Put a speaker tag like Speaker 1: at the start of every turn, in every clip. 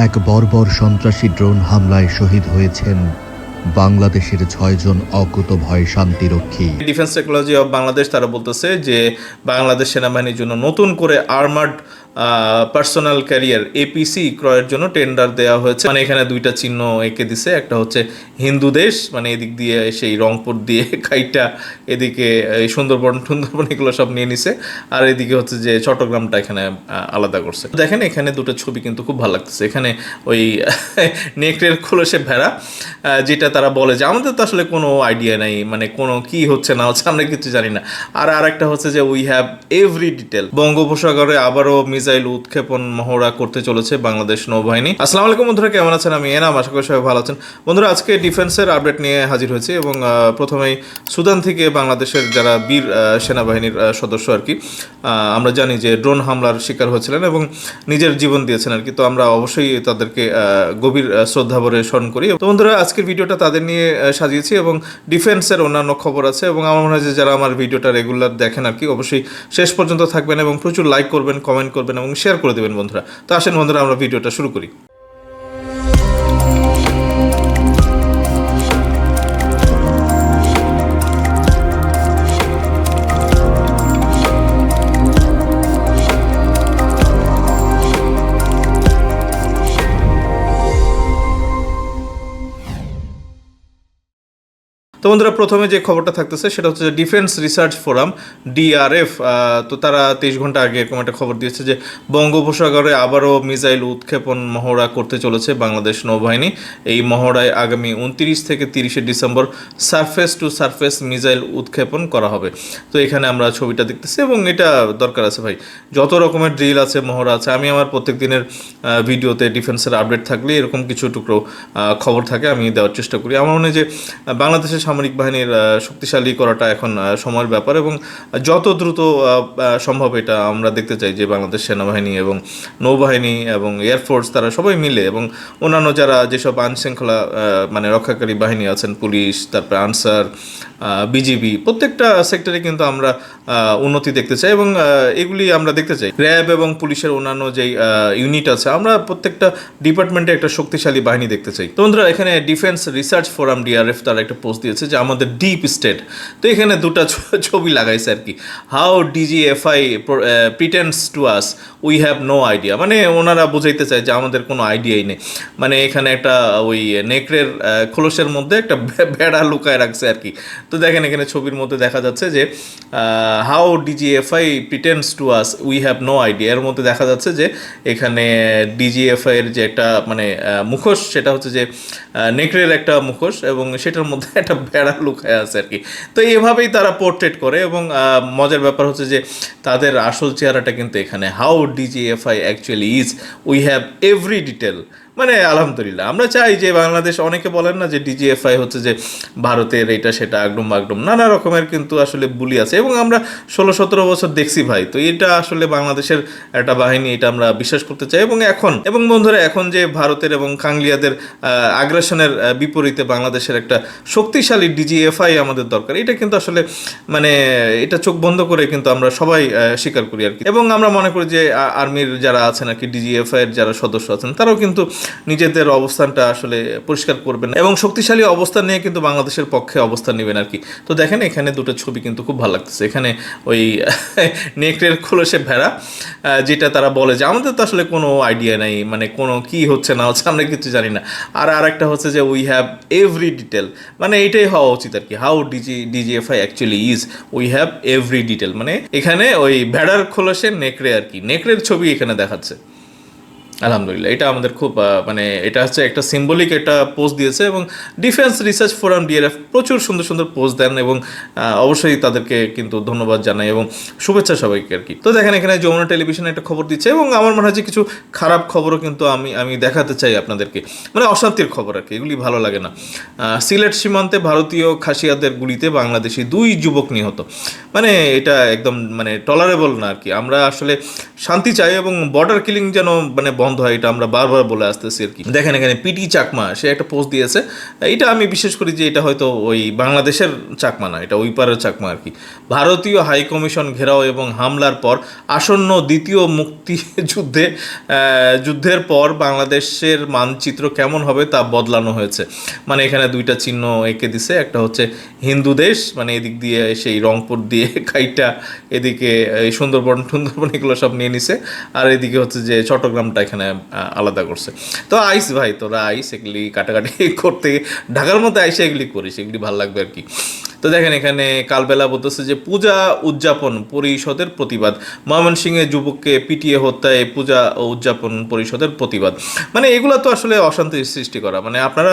Speaker 1: এক বর্বর সন্ত্রাসী ড্রোন হামলায় শহীদ হয়েছেন বাংলাদেশের ৬ জন অকুতভয় শান্তিরক্ষী।
Speaker 2: ডিফেন্স টেকনোলজি অফ বাংলাদেশ তারা বলতেছে যে বাংলাদেশ সেনাবাহিনীর জন্য নতুন করে আর্মার্ড পার্সোনাল ক্যারিয়ার এপিসি ক্রয়ের জন্য টেন্ডার দেওয়া হয়েছে। মানে এখানে দুইটা চিহ্ন এঁকে দিছে, একটা হচ্ছে হিন্দু দেশ, মানে এদিক দিয়ে সেই রংপুর দিয়ে কাইটা এদিকে এই সুন্দরবন এগুলো সব নিয়ে নিছে, আর এদিকে হচ্ছে যে চট্টগ্রামটা এখানে আলাদা করছে। দেখেন এখানে দুটো ছবি কিন্তু খুব ভালো লাগতেছে। এখানে ওই নেকড়ের খোলসে ভেড়া, যেটা তারা বলে যে আমাদের তো আসলে কোনো আইডিয়া নাই, মানে কোনো কি হচ্ছে না হচ্ছে আমরা কিছু জানি না। আর একটা হচ্ছে যে উই হ্যাভ এভরি ডিটেল। বঙ্গোপসাগরে আবারও মিসাইল উৎক্ষেপণ মহড়া করতে চলেছে বাংলাদেশ নৌবাহিনী। আসসালামু আলাইকুম বন্ধুরা, কেমন আছেন? আমি এনাম, আশা করি সবাই ভালো আছেন। বন্ধুরা, আজকে ডিফেন্সের আপডেট নিয়ে হাজির হয়েছি এবং প্রথমেই সুদান থেকে বাংলাদেশের যারা বীর সেনাবাহিনীর সদস্য আর কি, আমরা জানি যে ড্রোন হামলার শিকার হয়েছিলেন এবং নিজের জীবন দিয়েছেন আর কি। তো আমরা অবশ্যই তাদেরকে গভীর শ্রদ্ধা ভরে স্মরণ করি। তো বন্ধুরা, আজকের ভিডিওটা তাদের নিয়ে সাজিয়েছি এবং ডিফেন্সের অন্যান্য খবর আছে এবং আমার মনে হয় যে যারা আমার ভিডিওটা রেগুলার দেখেন আর কি, অবশ্যই শেষ পর্যন্ত থাকবেন এবং প্রচুর লাইক করবেন, কমেন্ট করবেন এবং শেয়ার করে দেবেন বন্ধুরা। তো আসেন বন্ধুরা, আমরা ভিডিওটা শুরু করি। তো বন্ধুরা, প্রথমে যে খবরটা থাকতেছে সেটা হচ্ছে যে ডিফেন্স রিসার্চ ফোরাম ডিআরএফ, তো তারা 23 ঘন্টা আগে এরকম একটা খবর দিয়েছে যে বঙ্গোপসাগরে আবারও মিসাইল উৎক্ষেপণ মহড়া করতে চলেছে বাংলাদেশ নৌবাহিনী। এই মহড়ায় আগামী 29 থেকে 30 December surface two surface missile উৎক্ষেপণ করা হবে। তো এখানে আমরা ছবিটা দেখতেছি এবং এটা দরকার আছে ভাই, যত রকমের ড্রিল আছে, মহড়া আছে। আমি আমার প্রত্যেক দিনের ভিডিওতে ডিফেন্সের আপডেট থাকলে এরকম কিছু টুকরো খবর থাকে, আমি দেওয়ার চেষ্টা করি। আমার মনে হয় যে বাংলাদেশের সামরিক বাহিনীর শক্তিশালী করাটা এখন সময়ের ব্যাপার এবং যত দ্রুত সম্ভব এটা আমরা দেখতে চাই যে বাংলাদেশ সেনাবাহিনী এবং নৌবাহিনী এবং এয়ারফোর্স তারা সবাই মিলে এবং অন্যান্য যারা যেসব আইনশৃঙ্খলা মানে রক্ষাকারী বাহিনী আছেন, পুলিশ, তারপরে আনসার, বিজিবি, প্রত্যেকটা সেক্টরে কিন্তু আমরা উন্নতি দেখতে চাই এবং এগুলি আমরা দেখতে চাই। র্যাব এবং পুলিশের অন্যান্য যেই ইউনিট আছে, আমরা প্রত্যেকটা ডিপার্টমেন্টে একটা শক্তিশালী বাহিনী দেখতে চাই। তো বন্ধুরা, এখানে ডিফেন্স রিসার্চ ফোরাম ডিআরএফ তারা একটা পোস্ট দিয়েছে যে আমাদের ডিপ স্টেট। তো এখানে দুটো ছবি লাগাইছে আর কি, how DGFI pretends to us we have no idea. মানে ওনারা বুঝাইতে চায় যে আমাদের কোনো আইডিয়াই নেই। মানে এখানে একটা ওই নেকড়ের খোলসের মধ্যে একটা ভেড়া লুকায় রাখছে আর কি। তো দেখেন এখানে ছবির মধ্যে দেখা যাচ্ছে যে how DGFI pretends to us we have no idea. এর মধ্যে দেখা যাচ্ছে যে এখানে ডিজিএফআই এর যে একটা মানে মুখোশ, সেটা হচ্ছে যে নেকড়ের একটা মুখোশ এবং সেটার মধ্যে একটা ভেড়া লুকায় আছে আর কি। তো এভাবেই তারা পোর্ট্রেট করে এবং মজার ব্যাপার হচ্ছে যে তাদের আসল চেহারাটা কিন্তু এখানে, how DGFI actually is we have every detail. মানে আলহামদুলিল্লাহ, আমরা চাই যে বাংলাদেশ, অনেকে বলেন না যে ডিজিএফআই হচ্ছে যে ভারতের এটা সেটা, আগডুম বাগডুম নানা রকমের কিন্তু আসলে বুলি আছে এবং আমরা 16-17 বছর দেখছি ভাই। তো এটা আসলে বাংলাদেশের একটা বাহিনী, এটা আমরা বিশ্বাস করতে চাই এবং বন্ধুরা, এখন যে ভারতের এবং কাংলিয়াদের আগ্রাসনের বিপরীতে বাংলাদেশের একটা শক্তিশালী ডিজিএফআই আমাদের দরকার। এটা কিন্তু আসলে মানে এটা চোখ বন্ধ করে কিন্তু আমরা সবাই স্বীকার করি আর কি। এবং আমরা মনে করি যে আর্মির যারা আছেন আর কি, ডিজিএফআই এর যারা সদস্য আছেন, তারাও কিন্তু নিজেদের অবস্থানটা আসলে পরিষ্কার করবেন এবং শক্তিশালী অবস্থান নিয়ে কিন্তু বাংলাদেশের পক্ষে অবস্থান নেবেন আর কি। তো দেখেন এখানে দুটো ছবি কিন্তু খুব ভালো লাগতেছে। এখানে ওই নেকড়ের খোলসে ভেড়া, যেটা তারা বলে যে আমাদের তো আসলে কোনো আইডিয়া নাই, মানে কোনো কি হচ্ছে না হচ্ছে আমরা কিছু জানি না। আর একটা হচ্ছে যে উই হ্যাভ এভরি ডিটেল। মানে এটাই হওয়া উচিত আর কি, how DGFI actually is we have every detail. মানে এখানে ওই ভেড়ার খোলসে নেকড়ে আর কি, নেকড়ের ছবি এখানে দেখাচ্ছে। আলহামদুলিল্লাহ, এটা আমাদের খুব মানে এটা হচ্ছে একটা সিম্বলিক একটা পোস্ট দিয়েছে এবং ডিফেন্স রিসার্চ ফোরাম ডিআরএফ প্রচুর সুন্দর সুন্দর পোস্ট দেন এবং অবশ্যই তাদেরকে কিন্তু ধন্যবাদ জানাই এবং শুভেচ্ছা সবাইকে আর কি। তো দেখেন এখানে যমুনা টেলিভিশনে একটা খবর দিচ্ছে এবং আমার মনে হয় যে কিছু খারাপ খবরও কিন্তু আমি দেখাতে চাই আপনাদেরকে, মানে অশান্তির খবর আর কি, এগুলি ভালো লাগে না। সিলেট সীমান্তে ভারতীয় খাসিয়াদের গুলিতে বাংলাদেশি 2 যুবক নিহত। মানে এটা একদম মানে টলারেবল না আর কি। আমরা আসলে শান্তি চাই এবং বর্ডার কিলিং যেন মানে বন্ধ হয়, এটা আমরা বারবার বলে আসতেছি আর কি। দেখেন এখানে পিটি চাকমা সে একটা পোস্ট দিয়েছে, এটা আমি বিশেষ করি যে এটা হয়তো ওই বাংলাদেশের চাকমা না, এটা ওই পারের চাকমা আর কি। ভারতীয় হাই কমিশন ঘেরাও এবং হামলার পর আসন্ন দ্বিতীয় যুদ্ধের পর বাংলাদেশের মানচিত্র কেমন হবে তা বদলানো হয়েছে। মানে এখানে দুইটা চিহ্ন এঁকে দিছে, একটা হচ্ছে হিন্দু দেশ, মানে এদিক দিয়ে সেই রংপুর দিয়ে কাইটা এদিকে এই সুন্দরবন এগুলো সব নিয়ে নিছে, আর এদিকে হচ্ছে যে চট্টগ্রামটা এখানে আলাদা করছে। তো আইস ভাই, তোরা আইস এগুলি কাটাকাটি করতে, ঢাকার মধ্যে আইসে এগুলি করিস, এগুলি ভালো লাগবে আর কি। তো দেখেন এখানে কালবেলা বলতেছে যে পূজা উদযাপন পরিষদের প্রতিবাদ, ময়মনসিংহে যুবককে পিটিয়ে হত্যায় পূজা উদযাপন পরিষদের প্রতিবাদ। মানে এগুলো তো আসলে অশান্তির সৃষ্টি করা, মানে আপনারা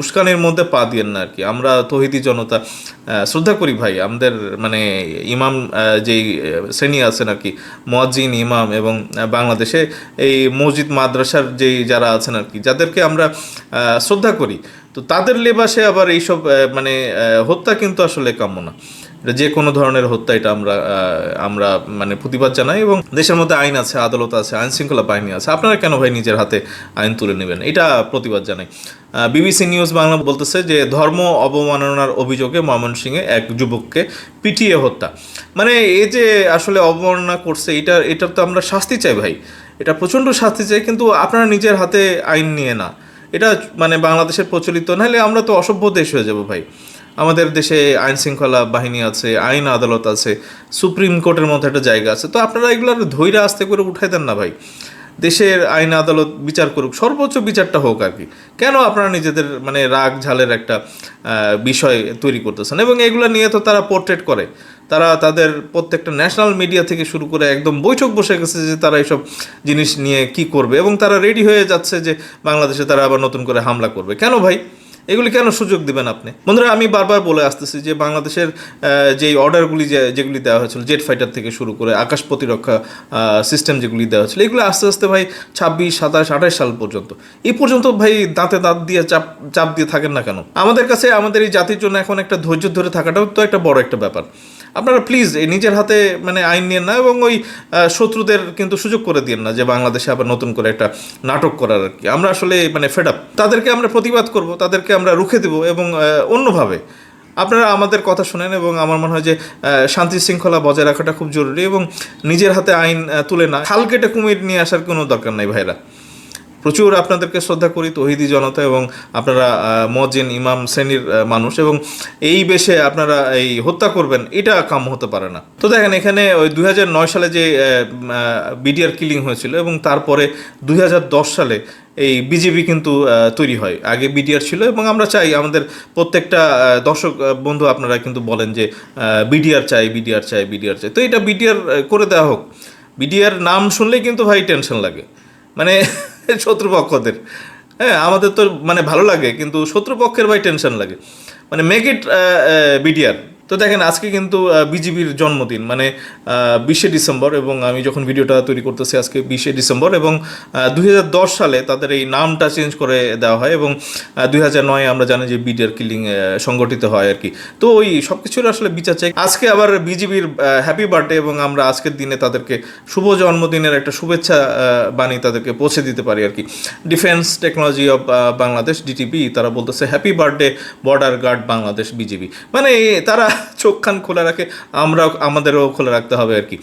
Speaker 2: উস্কানির মধ্যে পা দিয়েন না আর কি। আমরা তৌহিদি জনতা শ্রদ্ধা করি ভাই, আমাদের মানে ইমাম যেই শ্রেণী আছেন আর কি, মুয়াজ্জিন ইমাম, এবং বাংলাদেশে এই মসজিদ মাদ্রাসার যেই যারা আছেন আর কি, যাদেরকে আমরা শ্রদ্ধা করি, তো তাদের লেবাসে আবার এইসব মানে হত্যা কিন্তু আসলে কাম্য না। এটা যে কোনো ধরনের হত্যা, এটা আমরা মানে প্রতিবাদ জানাই, এবং দেশের মধ্যে আইন আছে, আদালত আছে, আইন শৃঙ্খলা বাহিনী আছে, আপনারা কেন ভাই নিজের হাতে আইন তুলে নেবেন, এটা প্রতিবাদ জানাই। বিবিসি নিউজ বাংলা বলতেছে যে ধর্ম অবমাননার অভিযোগে ময়মনসিংহে এক যুবককে পিটিয়ে হত্যা। মানে এই যে আসলে অবমাননা করছে, এটার তো আমরা শাস্তি চাই ভাই, এটা প্রচণ্ড শাস্তি চাই, কিন্তু আপনারা নিজের হাতে আইন নিয়ে না, এটা মানে বাংলাদেশের প্রচলিত, নাহলে আমরা তো অসভ্য দেশ হয়ে যাব ভাই। আমাদের দেশে আইন শৃঙ্খলা বাহিনী আছে, আইন আদালত আছে, সুপ্রিম কোর্টের মতো একটা জায়গা আছে, তো আপনারা এগুলোর ধৈর্য আস্তে করে উঠাই দেন না ভাই। দেশের আইন আদালত বিচার করুক, সর্বোচ্চ বিচারটা হোক আর কি। কেন আপনারা নিজেদের মানে রাগ ঝালের একটা বিষয় তৈরি করতেছেন? এবং এগুলো নিয়ে তো তারা পোর্ট্রেট করে, তারা তাদের প্রত্যেকটা ন্যাশনাল মিডিয়া থেকে শুরু করে একদম বৈঠক বসে গেছে যে তারা এইসব জিনিস নিয়ে কি করবে, এবং তারা রেডি হয়ে যাচ্ছে যে বাংলাদেশে তারা আবার নতুন করে হামলা করবে। কেন ভাই এগুলি কেন সুযোগ দিবেন আপনি? বন্ধুরা, আমি বারবার বলে আসতেছি যে বাংলাদেশের যেই অর্ডারগুলি যেগুলি দেওয়া হয়েছিল, জেট ফাইটার থেকে শুরু করে আকাশ প্রতিরক্ষা সিস্টেম যেগুলি দেওয়া হয়েছিল, এগুলো আস্তে আস্তে ভাই 26, 27, 28 সাল পর্যন্ত, এই পর্যন্ত ভাই দাঁতে দাঁত দিয়ে চাপ দিয়ে থাকেন না কেন? আমাদের কাছে আমাদের এই জাতির জন্য এখন একটা ধৈর্য ধরে থাকাটাও তো একটা বড় একটা ব্যাপার। আপনারা প্লিজ নিজের হাতে মানে আইন নিয়েন না, এবং ওই শত্রুদের কিন্তু সুযোগ করে দিন না যে বাংলাদেশে আবার নতুন করে একটা নাটক করার আর কি। আমরা আসলে মানে ফেড আপ, তাদেরকে আমরা প্রতিবাদ করব, তাদেরকে আমরা রুখে দেব, এবং অন্যভাবে আপনারা আমাদের কথা শোনেন। এবং আমার মনে হয় যে শান্তি শৃঙ্খলা বজায় রাখাটা খুব জরুরি, এবং নিজের হাতে আইন তুলে না খাল কেটে কুমির নিয়ে আসার কোনো দরকার নাই ভাইরা। প্রচুর আপনাদেরকে শ্রদ্ধা করি, তৌহিদি জনতা, এবং আপনারা মুয়াজ্জিন ইমাম শ্রেণীর মানুষ, এবং এই বেশে আপনারা এই হত্যা করবেন, এটা কাম্য হতে পারে না। তো দেখেন এখানে ওই 2009 সালে যে বিডিআর কিলিং হয়েছিল, এবং তারপরে 2010 সালে এই বিজেপি কিন্তু তৈরি হয়। আগে বিডিআর ছিল, এবং আমরা চাই আমাদের প্রত্যেকটা দর্শক বন্ধু আপনারা কিন্তু বলেন যে বিডিআর চাই, বিডিআর চাই, বিডিআর চাই। তো এটা বিডিআর করে দেওয়া হোক। বিডিআর নাম শুনলেই কিন্তু ভাই টেনশন লাগে, মানে শত্রুপক্ষদের। হ্যাঁ, আমাদের তো মানে ভালো লাগে, কিন্তু শত্রুপক্ষের ভাই টেনশন লাগে, মানে মেক ইট বিডিআর। তো দেখেন আজকে কিন্তু বিজিবির জন্মদিন, মানে 20শে ডিসেম্বর, এবং আমি যখন ভিডিওটা তৈরি করতেছি আজকে 20শে ডিসেম্বর, এবং 2010 সালে তাদের এই নামটা চেঞ্জ করে দেওয়া হয়, এবং 2009 আমরা জানি যে বিডিআর কিলিং সংগঠিত হয় আর কি। তো ওই সব কিছুর আসলে বিচার চাই। আজকে আবার বিজিবির হ্যাপি বার্থডে, এবং আমরা আজকের দিনে তাদেরকে শুভ জন্মদিনের একটা শুভেচ্ছা বাণী তাদেরকে পৌঁছে দিতে পারি আর কি। Defence technology of Bangladesh, DTB, তারা বলতেছে happy birthday border guard Bangladesh BGB. মানে তারা চোখ কান খোলা রাখে, আমাদেরও খোলা রাখতে হবে আর কি।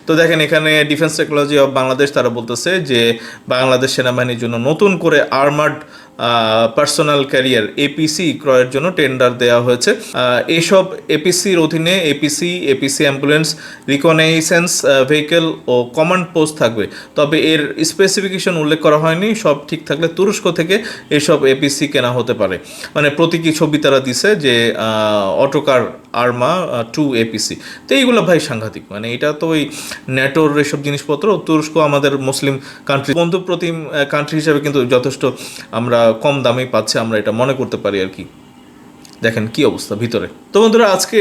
Speaker 2: তো দেখেন এখানে ডিফেন্স টেকনোলজি অফ বাংলাদেশ তারা বলতেছে যে বাংলাদেশ সেনাবাহিনীর জন্য নতুন করে আর্মার্ড পার্সোনাল ক্যারিয়ার এপিসি ক্রয়ের জন্য টেন্ডার দেওয়া হয়েছে। এইসব এপিসির অধীনে এপিসি অ্যাম্বুলেন্স, রিকনেইসেন্স ভেহিকেল ও কমান্ড পোস্ট থাকবে, তবে এর স্পেসিফিকেশন উল্লেখ করা হয়নি। সব ঠিক থাকলে তুরস্ক থেকে এসব এপিসি কেনা হতে পারে। মানে প্রতীকী ছবি তারা দিছে যে অটোকার আর্মা 2 এপিসি। তো এইগুলো ভাই সাংঘাতিক, মানে এটা তো ওই ন্যাটোর এসব জিনিসপত্র। তুরস্ক আমাদের মুসলিম কান্ট্রি, বন্ধু প্রতিম কান্ট্রি হিসেবে কিন্তু যথেষ্ট আমরা কম দামেই পাচ্ছে, আমরা এটা মনে করতে পারি আর কি। দেখেন কি অবস্থা ভিতরে। তো বন্ধুরা, আজকে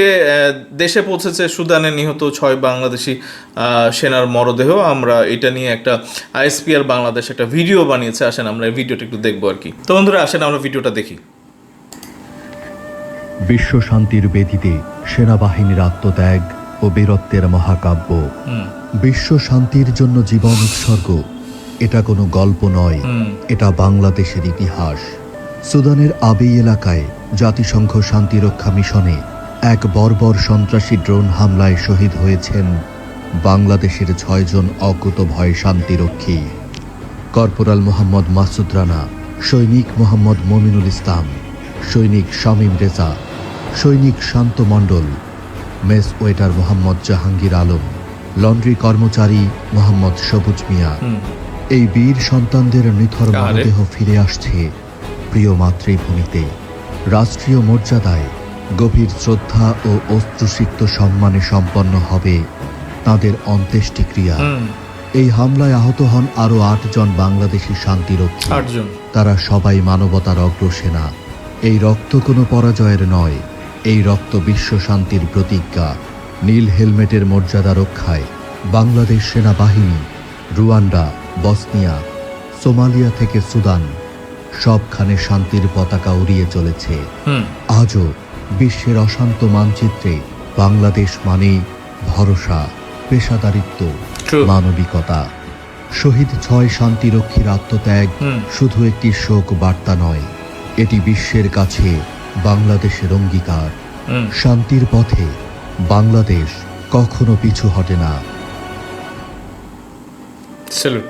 Speaker 2: দেশে পৌঁছেছে সুদানে নিহত 6 বাংলাদেশি সেনার মরদেহ। আমরা এটা নিয়ে একটা আইএসপিআর বাংলাদেশ একটা ভিডিও বানিয়েছে, আসেন আমরা এই ভিডিওটা একটু দেখবো আর কি। তো বন্ধুরা আসেন আমরা ভিডিওটা দেখি।
Speaker 1: বিশ্ব শান্তির বেদিতে সেনাবাহিনীর আত্মত্যাগ ও বীরত্বের মহাকাব্য। বিশ্ব শান্তির জন্য জীবন উৎসর্গ, এটা কোনো গল্প নয়, এটা বাংলাদেশের ইতিহাস। সুদানের আবেই এলাকায় জাতিসংঘ শান্তিরক্ষা মিশনে এক বর্বর সন্ত্রাসী ড্রোন হামলায় শহীদ হয়েছেন বাংলাদেশের 6 জন অকুতোভয় শান্তিরক্ষী। কর্পোরাল মোহাম্মদ মাসুদ রানা, সৈনিক মোহাম্মদ মমিনুল ইসলাম, সৈনিক শামীম রেজা, সৈনিক Shanto Mondal, mess waiter Mohammad Jahangir Alam, laundry কর্মচারী মোহাম্মদ সবুজ মিয়া। এই বীর সন্তানদের নিথর মরদেহ ফিরে আসছে প্রিয় মাতৃভূমিতে। রাষ্ট্রীয় মর্যাদায় গভীর শ্রদ্ধা ও অশ্রুসিক্ত সম্মানে সম্পন্ন হবে তাদের অন্ত্যেষ্টিক্রিয়া। এই হামলায় আহত হন আরও 8 জন বাংলাদেশি শান্তিরক্ষী। তারা সবাই মানবতার অগ্রসেনা। এই রক্ত কোনো পরাজয়ের নয়, এই রক্ত বিশ্ব শান্তির প্রতিজ্ঞা। নীল হেলমেটের মর্যাদা রক্ষায় বাংলাদেশ সেনাবাহিনী রুয়ান্ডা, বসনিয়া, সোমালিয়া থেকে সুদান সবখানে শান্তির পতাকা উড়িয়ে চলেছে। আজও বিশ্বের অশান্ত মানচিত্রে বাংলাদেশ মানেই ভরসা, পেশাদারিত্ব, মানবিকতা। শহীদ 6 শান্তিরক্ষীর আত্মত্যাগ শুধু একটি শোক বার্তা নয়, এটি বিশ্বের কাছে বাংলাদেশের অঙ্গীকার। শান্তির পথে বাংলাদেশ কখনো পিছু হটে না।
Speaker 2: স্যালুট।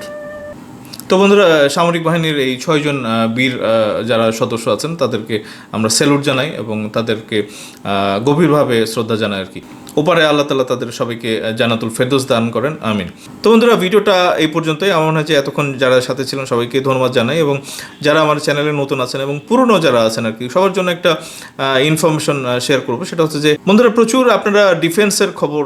Speaker 2: তো বন্ধুরা, সামরিক বাহিনীর এই 6 জন বীর যারা সদস্য আছেন তাদেরকে আমরা স্যালুট জানাই এবং তাদেরকে গভীরভাবে শ্রদ্ধা জানাই আর কি। ওপারে আল্লাহ তাআলা তাদের সবাইকে জান্নাতুল ফেরদৌস দান করেন, আমিন। তো বন্ধুরা, ভিডিওটা এই পর্যন্তই। আমার মনে হয় যে এতক্ষণ যারা সাথে ছিলেন সবাইকে ধন্যবাদ জানাই, এবং যারা আমার চ্যানেলে নতুন আছেন এবং পুরনো যারা আছেন আর কি, সবার জন্য একটা ইনফরমেশন শেয়ার করবো। সেটা হচ্ছে যে বন্ধুরা, প্রচুর আপনারা ডিফেন্সের খবর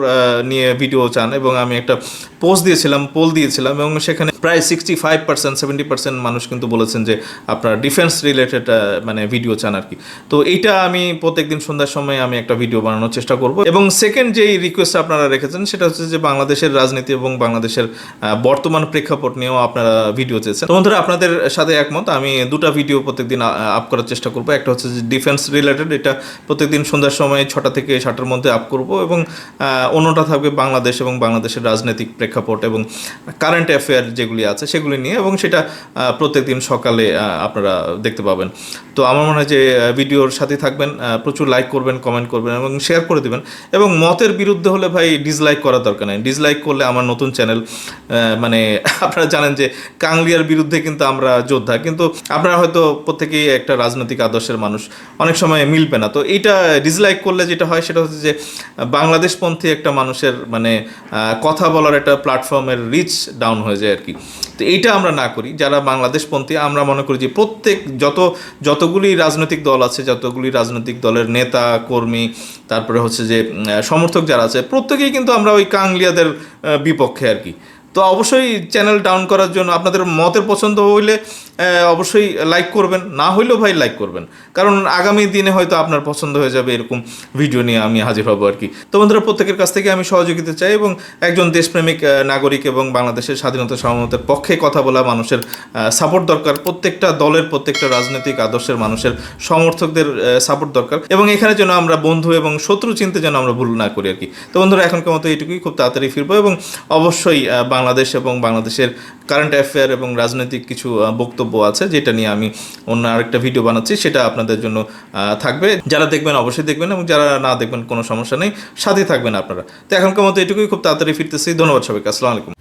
Speaker 2: নিয়ে ভিডিও চান, এবং আমি একটা পোস্ট দিয়েছিলাম, পোল দিয়েছিলাম, এবং সেখানে প্রায় 65% 70% মানুষ কিন্তু বলেছেন যে আপনারা ডিফেন্স রিলেটেড মানে ভিডিও চান আর কি। তো এইটা আমি প্রত্যেকদিন সন্ধ্যার সময় আমি একটা ভিডিও বানানোর চেষ্টা করব। এবং সেকেন্ড যেই রিকোয়েস্ট আপনারা রেখেছেন সেটা হচ্ছে যে বাংলাদেশের রাজনীতি এবং বাংলাদেশের বর্তমান প্রেক্ষাপট নিয়েও আপনারা ভিডিও চেয়েছেন। তো বন্ধুরা, আপনাদের সাথে একমত, আমি 2টা ভিডিও প্রত্যেকদিন আপ করার চেষ্টা করব। একটা হচ্ছে যে ডিফেন্স রিলেটেড, এটা প্রত্যেকদিন সন্ধ্যার সময় 6টা থেকে 7টার মধ্যে আপ করব, এবং অন্যটা থাকবে বাংলাদেশ এবং বাংলাদেশের রাজনৈতিক প্রেক্ষাপট এবং কারেন্ট অ্যাফেয়ার যেগুলি আছে সেগুলি নিয়ে, এবং সেটা প্রত্যেকদিন সকালে আপনারা দেখতে পাবেন। তো আমার মনে হয় যে ভিডিওর সাথে থাকবেন, প্রচুর লাইক করবেন, কমেন্ট করবেন এবং শেয়ার করে দেবেন। এবং মতের বিরুদ্ধে হলে ভাই ডিসলাইক করার দরকার নেই। ডিসলাইক করলে আমার নতুন চ্যানেল, মানে আপনারা জানেন যে কাংলিয়ার বিরুদ্ধে কিন্তু আমরা যোদ্ধা, কিন্তু আপনারা হয়তো প্রত্যেকেই একটা রাজনৈতিক আদর্শের মানুষ, অনেক সময় মিলবে না। তো এইটা ডিসলাইক করলে যেটা হয় সেটা হচ্ছে যে বাংলাদেশপন্থী একটা মানুষের মানে কথা বলার একটা প্ল্যাটফর্মের রিচ ডাউন হয়ে যায় আর কি। তো এইটা আমরা না করি। যারা বাংলাদেশপন্থী, আমরা মনে করি যে প্রত্যেক যতগুলি রাজনৈতিক দল আছে, যতগুলি রাজনৈতিক দলের নেতা কর্মী, তারপরে হচ্ছে যে সমর্থক যারা আছে, প্রত্যেকেই কিন্তু আমরা ওই কাংলিয়াদের বিপক্ষে আর কি। তো অবশ্যই চ্যানেল ডাউন করার জন্য আপনাদের মতের পছন্দ হইলে অবশ্যই লাইক করবেন, না হইলেও ভাই লাইক করবেন, কারণ আগামী দিনে হয়তো আপনার পছন্দ হয়ে যাবে এরকম ভিডিও নিয়ে আমি হাজির হব আর কি। তো বন্ধুরা, প্রত্যেকের কাছ থেকে আমি সহযোগিতা চাই, এবং একজন দেশপ্রেমিক নাগরিক এবং বাংলাদেশের স্বাধীনতা সার্বভৌমত্বের পক্ষে কথা বলা মানুষের সাপোর্ট দরকার। প্রত্যেকটা দলের, প্রত্যেকটা রাজনৈতিক আদর্শের মানুষের সমর্থকদের সাপোর্ট দরকার, এবং এখানে যেন আমরা বন্ধু এবং শত্রু চিনতে যেন আমরা ভুল না করি আর কি। তো বন্ধুরা, এখনকার মতো এইটুকুই, খুব তাড়াতাড়ি ফিরবো, এবং অবশ্যই বাংলাদেশ এবং বাংলাদেশের কারেন্ট অ্যাফেয়ার এবং রাজনৈতিক কিছু বক্তব্য আছে যেটা নিয়ে আমি অন্য আরেকটা ভিডিও বানাচ্ছি, সেটা আপনাদের জন্য থাকবে। যারা দেখবেন অবশ্যই দেখবেন, এবং যারা না দেখবেন কোনো সমস্যা নেই, সাথে থাকবেন আপনারা। তো এখনকার মতো এটুকুই, খুব তাড়াতাড়ি ফিরতেছি। ধন্যবাদ সবাইকে, আসসালামু আলাইকুম।